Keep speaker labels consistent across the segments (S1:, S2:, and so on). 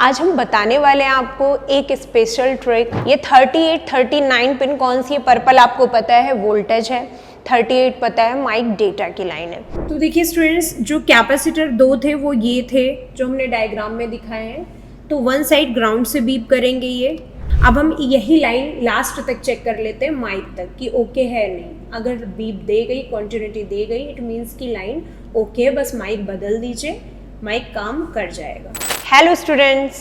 S1: आज हम बताने वाले हैं आपको एक स्पेशल ट्रिक। ये 38, 39 पिन कौन सी है? पर्पल आपको पता है वोल्टेज है, 38 पता है माइक डेटा की लाइन है। तो देखिए स्टूडेंट्स, जो कैपेसिटर दो थे वो ये थे जो हमने डायग्राम में दिखाए हैं। तो वन साइड ग्राउंड से बीप करेंगे ये। अब हम यही लाइन लास्ट तक चेक कर लेते हैं माइक तक कि ओके है नहीं। अगर बीप दे गई, कंटिन्यूटी दे गई, इट मीन्स की लाइन ओके है, बस माइक बदल दीजिए, माइक काम कर जाएगा। Hello students,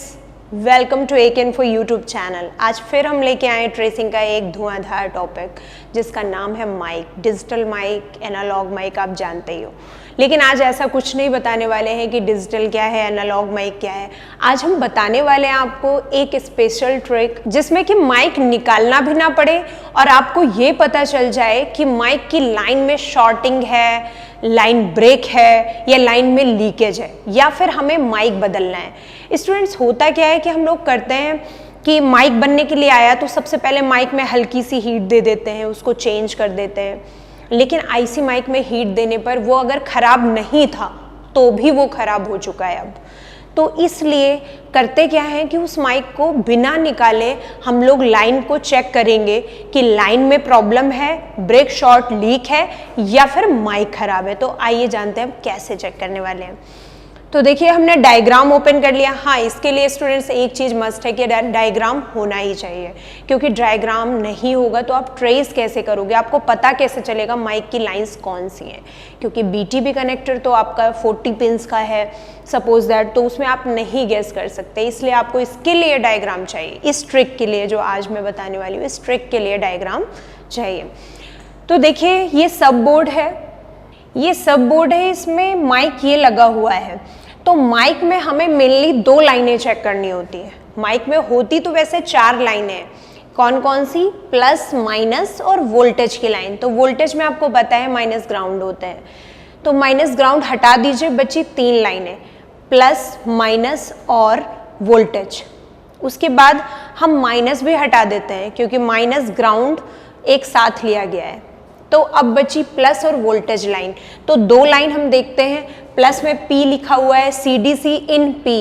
S1: welcome to AKInfo YouTube channel. आज फिर हम लेके आए ट्रेसिंग का एक धुआंधार टॉपिक जिसका नाम है mic. Digital mic, analogue mic आप जानते ही हो, लेकिन आज ऐसा कुछ नहीं बताने वाले हैं कि डिजिटल क्या है, एनालॉग माइक क्या है। आज हम बताने वाले हैं आपको एक स्पेशल ट्रिक जिसमें कि माइक निकालना भी ना पड़े और आपको ये पता चल जाए कि माइक की लाइन में शॉर्टिंग है, लाइन ब्रेक है या लाइन में लीकेज है या फिर हमें माइक बदलना है। स्टूडेंट्स, होता क्या है कि हम लोग करते हैं कि माइक बनने के लिए आया तो सबसे पहले माइक में हल्की सी हीट दे देते हैं, उसको चेंज कर देते हैं। लेकिन आईसी माइक में हीट देने पर वो अगर ख़राब नहीं था तो भी वो ख़राब हो चुका है अब। तो इसलिए करते क्या है कि उस माइक को बिना निकाले हम लोग लाइन को चेक करेंगे कि लाइन में प्रॉब्लम है, ब्रेक शॉर्ट, लीक है या फिर माइक ख़राब है। तो आइए जानते हैं कैसे चेक करने वाले हैं। तो देखिए, हमने डायग्राम ओपन कर लिया। हाँ, इसके लिए स्टूडेंट्स एक चीज़ मस्ट है कि डायग्राम होना ही चाहिए, क्योंकि डायग्राम नहीं होगा तो आप ट्रेस कैसे करोगे, आपको पता कैसे चलेगा माइक की लाइंस कौन सी हैं। क्योंकि BTB कनेक्टर तो आपका 40 पिंस का है सपोज दैट, तो उसमें आप नहीं गेस कर सकते, इसलिए आपको इसके लिए डायग्राम चाहिए। इस ट्रिक के लिए जो आज मैं बताने वाली हूँ, इस ट्रिक के लिए डायग्राम चाहिए। तो देखिए, ये सब बोर्ड है, ये सब बोर्ड है, इसमें माइक ये लगा हुआ है। तो माइक में हमें मेनली दो लाइनें चेक करनी होती है। माइक में होती तो वैसे 4 लाइनें हैं। कौन कौन सी? प्लस, माइनस और वोल्टेज की लाइन। तो वोल्टेज में आपको पता है माइनस ग्राउंड होते हैं, तो माइनस ग्राउंड हटा दीजिए, बची 3 लाइनें, प्लस, माइनस और वोल्टेज। उसके बाद हम माइनस भी हटा देते हैं क्योंकि माइनस ग्राउंड एक साथ लिया गया है। तो अब बची प्लस और वोल्टेज लाइन। तो 2 लाइन हम देखते हैं। प्लस में P लिखा हुआ है, CDC इन P।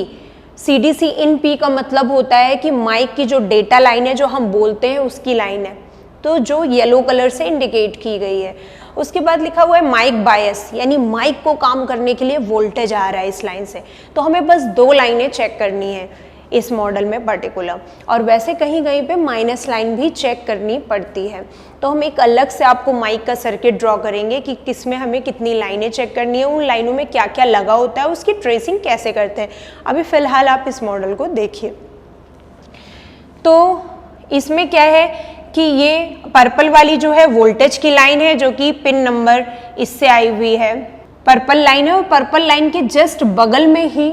S1: CDC इन P का मतलब होता है कि माइक की जो डेटा लाइन है, जो हम बोलते हैं उसकी लाइन है, तो जो येलो कलर से इंडिकेट की गई है। उसके बाद लिखा हुआ है माइक बायस, यानी माइक को काम करने के लिए वोल्टेज आ रहा है इस लाइन से। तो हमें बस 2 लाइनें चेक करनी है इस मॉडल में पर्टिकुलर, और वैसे कहीं कहीं पे माइनस लाइन भी चेक करनी पड़ती है। तो हम एक अलग से आपको माइक का सर्किट ड्रॉ करेंगे कि किसमें हमें कितनी लाइनें चेक करनी है, उन लाइनों में क्या क्या लगा होता है, उसकी ट्रेसिंग कैसे करते हैं। अभी फ़िलहाल आप इस मॉडल को देखिए। तो इसमें क्या है कि ये पर्पल वाली जो है वोल्टेज की लाइन है, जो कि पिन नंबर इससे आई हुई है, पर्पल लाइन है। और पर्पल लाइन के जस्ट बगल में ही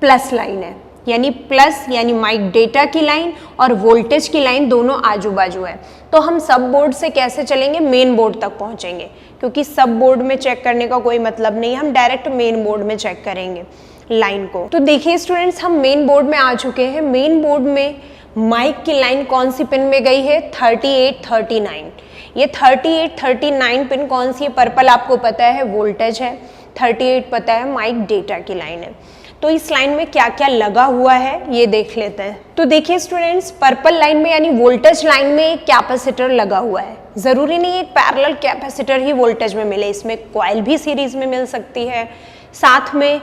S1: प्लस लाइन है, यानी प्लस यानी माइक डेटा की लाइन और वोल्टेज की लाइन दोनों आजू बाजू है। तो हम सब बोर्ड से कैसे चलेंगे? मेन बोर्ड तक पहुंचेंगे, क्योंकि सब बोर्ड में चेक करने का कोई मतलब नहीं, हम डायरेक्ट मेन बोर्ड में चेक करेंगे लाइन को। तो देखिए स्टूडेंट्स, हम मेन बोर्ड में आ चुके हैं। मेन बोर्ड में माइक की लाइन कौन सी पिन में गई है? 38, 39। ये 38, 39 पिन कौन सी है? पर्पल आपको पता है वोल्टेज है, 38 पता है माइक डेटा की लाइन है। तो इस लाइन में क्या क्या लगा हुआ है ये देख लेते हैं। तो देखिए स्टूडेंट्स, पर्पल लाइन में यानी वोल्टेज लाइन में एक कैपेसिटर लगा हुआ है। ज़रूरी नहीं एक पैरेलल कैपेसिटर ही वोल्टेज में मिले, इसमें कॉइल भी सीरीज में मिल सकती है। साथ में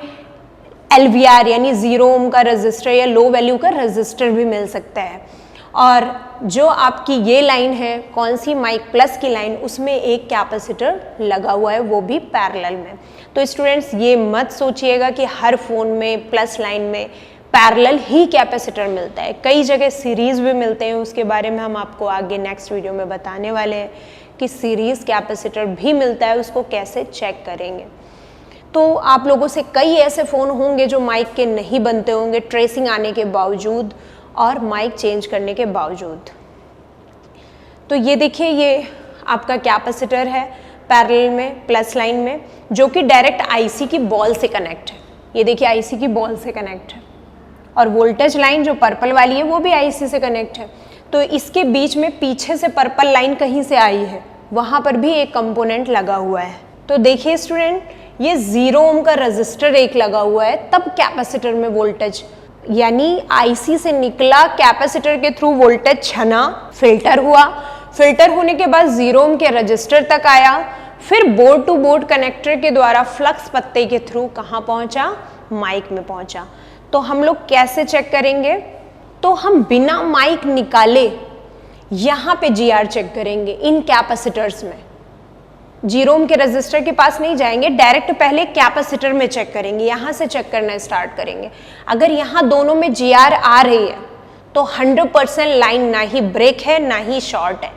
S1: LVR यानी 0 ओम का रजिस्टर या लो वैल्यू का रजिस्टर भी मिल सकता है। और जो आपकी ये लाइन है, कौन सी? माइक प्लस की लाइन, उसमें एक कैपेसिटर लगा हुआ है, वो भी पैरेलल में। तो स्टूडेंट्स, ये मत सोचिएगा कि हर फ़ोन में प्लस लाइन में पैरेलल ही कैपेसिटर मिलता है, कई जगह सीरीज़ भी मिलते हैं। उसके बारे में हम आपको आगे नेक्स्ट वीडियो में बताने वाले हैं कि सीरीज़ कैपेसिटर भी मिलता है, उसको कैसे चेक करेंगे। तो आप लोगों से कई ऐसे फ़ोन होंगे जो माइक के नहीं बनते होंगे, ट्रेसिंग आने के बावजूद और माइक चेंज करने के बावजूद। तो ये देखिए, ये आपका कैपेसिटर है पैरेलल में प्लस लाइन में, जो कि डायरेक्ट आईसी की बॉल से कनेक्ट है। ये देखिए आईसी की बॉल से कनेक्ट है। और वोल्टेज लाइन जो पर्पल वाली है वो भी आईसी से कनेक्ट है। तो इसके बीच में पीछे से पर्पल लाइन कहीं से आई है, वहाँ पर भी एक कंपोनेंट लगा हुआ है। तो देखिए स्टूडेंट, ये 0 ओम का रजिस्टर एक लगा हुआ है, तब कैपेसिटर में वोल्टेज यानी आईसी से निकला कैपेसिटर के थ्रू वोल्टेज छना, फिल्टर हुआ, फिल्टर होने के बाद 0 ओम के रजिस्टर तक आया, फिर बोर्ड टू बोर्ड कनेक्टर के द्वारा फ्लक्स पत्ते के थ्रू कहाँ पहुंचा, माइक में पहुंचा। तो हम लोग कैसे चेक करेंगे, तो हम बिना माइक निकाले यहाँ पे जीआर चेक करेंगे इन कैपेसिटर्स में। 0 ओम के रजिस्टर के पास नहीं जाएंगे, डायरेक्ट पहले कैपेसिटर में चेक करेंगे, यहाँ से चेक करना स्टार्ट करेंगे। अगर यहाँ दोनों में जीआर आ रही है तो 100% लाइन ना ही ब्रेक है ना ही शॉर्ट है,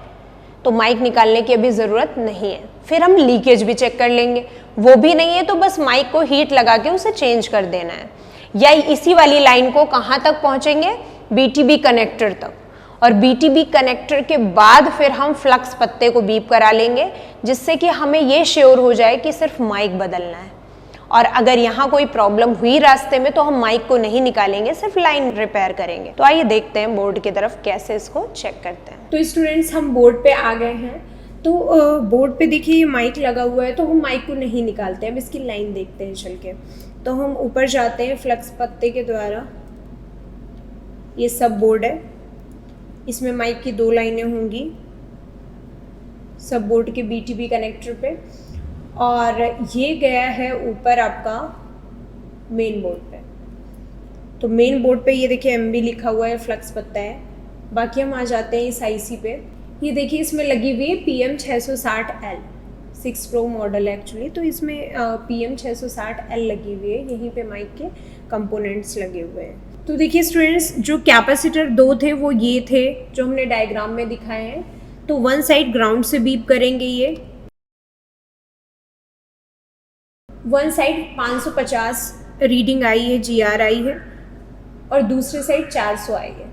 S1: तो माइक निकालने की अभी ज़रूरत नहीं है। फिर हम लीकेज भी चेक कर लेंगे, वो भी नहीं है तो बस माइक को हीट लगा के उसे चेंज कर देना है। या इसी वाली लाइन को कहाँ तक पहुँचेंगे, बीटीबी कनेक्टर तक, और बीटीबी कनेक्टर के बाद फिर हम फ्लक्स पत्ते को बीप करा लेंगे, जिससे कि हमें ये श्योर हो जाए कि सिर्फ माइक बदलना है। और अगर यहाँ कोई प्रॉब्लम हुई रास्ते में तो हम माइक को नहीं निकालेंगे, सिर्फ लाइन रिपेयर करेंगे। तो आइए देखते हैं बोर्ड की तरफ कैसे इसको चेक करते हैं। तो स्टूडेंट्स हम बोर्ड पे आ गए हैं। तो बोर्ड पे देखिए ये माइक लगा हुआ है, तो हम माइक को नहीं निकालते हैं, अब इसकी लाइन देखते हैं चल के। तो हम ऊपर जाते हैं फ्लक्स पत्ते के द्वारा, ये सब बोर्ड है, इसमें माइक की 2 लाइनें होंगी सब बोर्ड के बीटीबी कनेक्टर पे, और ये गया है ऊपर आपका मेन बोर्ड पे। तो मेन बोर्ड पे ये देखिए एमबी लिखा हुआ है, फ्लक्स पत्ता है। बाकी हम आ जाते हैं इस आईसी पे, ये देखिए इसमें लगी हुई है PM660L 6 Pro मॉडल है एक्चुअली, तो इसमें PM660L लगी हुई है, यहीं पे माइक के कंपोनेंट्स लगे हुए हैं। तो देखिए स्टूडेंट्स, जो कैपेसिटर 2 थे वो ये थे जो हमने डायग्राम में दिखाए हैं। तो वन साइड ग्राउंड से बीप करेंगे, ये वन साइड 550 रीडिंग आई है, जीआर आई है, और दूसरी साइड 400 आई है।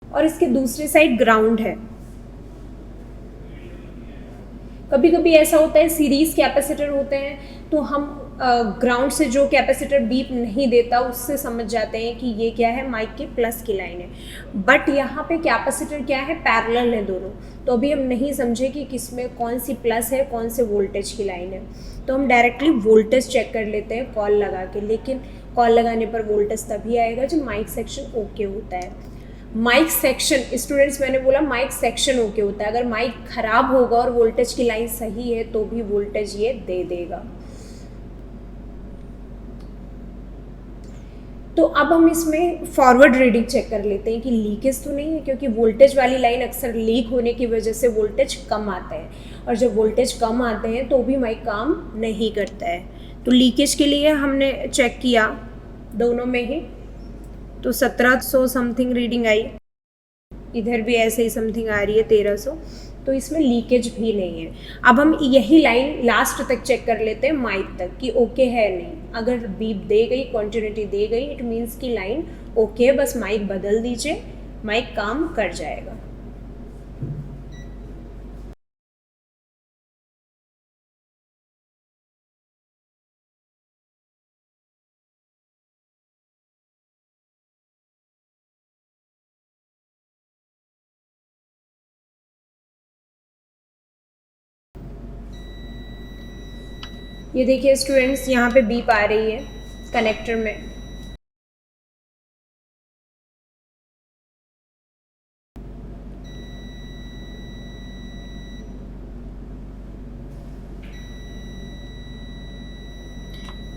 S1: और इसके दूसरी साइड ग्राउंड है। कभी कभी ऐसा होता है सीरीज कैपेसिटर होते हैं, तो हम ग्राउंड से जो कैपेसिटर बीप नहीं देता उससे समझ जाते हैं कि ये क्या है, माइक के प्लस की लाइन है। बट यहाँ पे कैपेसिटर क्या है, पैरेलल है दोनों, तो अभी हम नहीं समझे कि किसमें कौन सी प्लस है, कौन से वोल्टेज की लाइन है। तो हम डायरेक्टली वोल्टेज चेक कर लेते हैं कॉल लगा के, लेकिन कॉल लगाने पर वोल्टेज तभी आएगा जब माइक सेक्शन ओके होता है। माइक सेक्शन स्टूडेंट्स, मैंने बोला माइक सेक्शन ओके होता है। अगर माइक खराब होगा और वोल्टेज की लाइन सही है तो भी वोल्टेज ये दे देगा। तो अब हम इसमें फॉरवर्ड रीडिंग चेक कर लेते हैं कि लीकेज तो नहीं है, क्योंकि वोल्टेज वाली लाइन अक्सर लीक होने की वजह से वोल्टेज कम आता है, और जब वोल्टेज कम आते हैं तो भी माइक काम नहीं करता है। तो लीकेज के लिए हमने चेक किया दोनों में ही, तो 1700 समथिंग रीडिंग आई, इधर भी ऐसे ही समथिंग आ रही है 1300, तो इसमें लीकेज भी नहीं है। अब हम यही लाइन लास्ट तक चेक कर लेते हैं माइक तक कि ओके है नहीं। अगर बीप दे गई, कंटिन्यूटी दे गई, इट मीन्स कि लाइन ओके, बस माइक बदल दीजिए, माइक काम कर जाएगा। ये देखिए स्टूडेंट्स, यहाँ पे बीप आ रही है कनेक्टर में।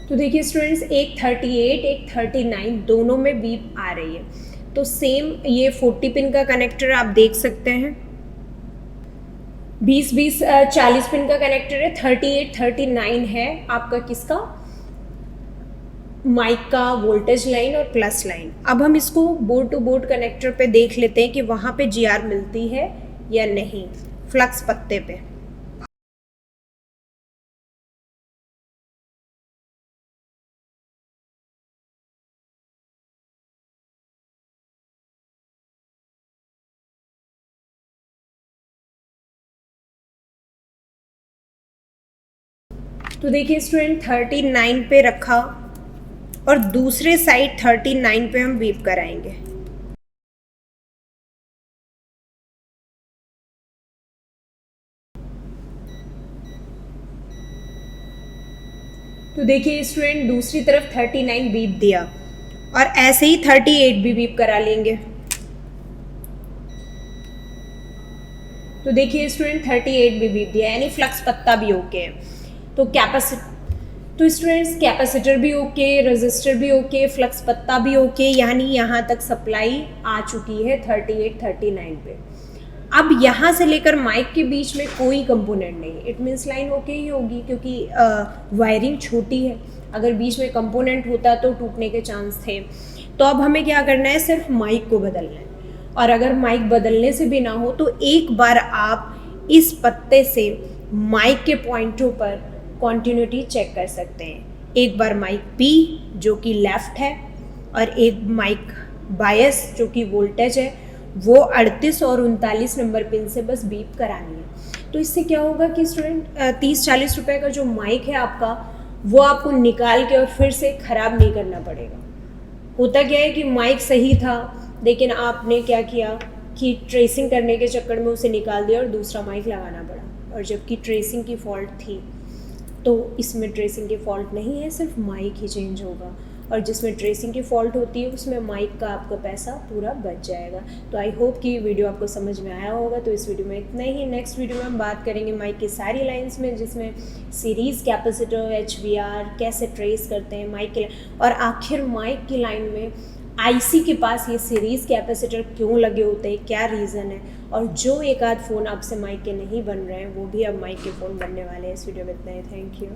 S1: तो देखिए स्टूडेंट्स, एक 38 एक 39 दोनों में बीप आ रही है। तो सेम ये 40 पिन का कनेक्टर आप देख सकते हैं, 20-20 40 पिन का कनेक्टर है, 38 39 है आपका किसका, माइक का वोल्टेज लाइन और प्लस लाइन। अब हम इसको बोर्ड टू बोर्ड कनेक्टर पे देख लेते हैं कि वहाँ पे जीआर मिलती है या नहीं फ्लक्स पत्ते पे। तो देखिए स्टूडेंट, 39 पे रखा और दूसरे साइड 39 पे हम बीप कराएंगे। तो देखिए स्टूडेंट दूसरी तरफ 39 बीप दिया और ऐसे ही 38 भी बीप करा लेंगे। तो देखिए स्टूडेंट 38 भी बीप दिया, यानी फ्लक्स पत्ता भी ओके है। तो स्टूडेंट्स कैपेसिटर भी ओके, रेजिस्टर भी ओके, फ्लक्स पत्ता भी ओके, यानी यहाँ तक सप्लाई आ चुकी है 38 39 पे। अब यहाँ से लेकर माइक के बीच में कोई कंपोनेंट नहीं, इट मीन्स लाइन ओके ही होगी क्योंकि वायरिंग छोटी है। अगर बीच में कंपोनेंट होता तो टूटने के चांस थे। तो अब हमें क्या करना है, सिर्फ माइक को बदलना है। और अगर माइक बदलने से भी ना हो तो एक बार आप इस पत्ते से माइक के पॉइंटों पर कॉन्टिन्यूटी चेक कर सकते हैं। एक बार माइक P जो कि लेफ़्ट है और एक माइक बायस जो कि वोल्टेज है, वो 38 और 39 नंबर पिन से बस बीप करानी है। तो इससे क्या होगा कि स्टूडेंट 30-40 रुपए का जो माइक है आपका, वो आपको निकाल के और फिर से ख़राब नहीं करना पड़ेगा। होता क्या है कि माइक सही था लेकिन आपने क्या किया कि ट्रेसिंग करने के चक्कर में उसे निकाल दिया और दूसरा माइक लगाना पड़ा, और जबकि ट्रेसिंग की फ़ॉल्ट थी। तो इसमें ट्रेसिंग की फ़ॉल्ट नहीं है, सिर्फ माइक ही चेंज होगा, और जिसमें ट्रेसिंग की फ़ॉल्ट होती है उसमें माइक का आपका पैसा पूरा बच जाएगा। तो आई होप कि वीडियो आपको समझ में आया होगा। तो इस वीडियो में इतना ही। नेक्स्ट वीडियो में हम बात करेंगे माइक की सारी लाइंस में, जिसमें सीरीज़ कैपेसिटर, HVR कैसे ट्रेस करते हैं माइक के, और आखिर माइक की लाइन में IC के पास ये सीरीज़ कैपेसिटर क्यों लगे होते हैं, क्या रीज़न है, और जो एक आध फ़ोन आपसे माइक के नहीं बन रहे हैं वो भी अब माइक के फ़ोन बनने वाले हैं। इस वीडियो में इतना ही। Thank you.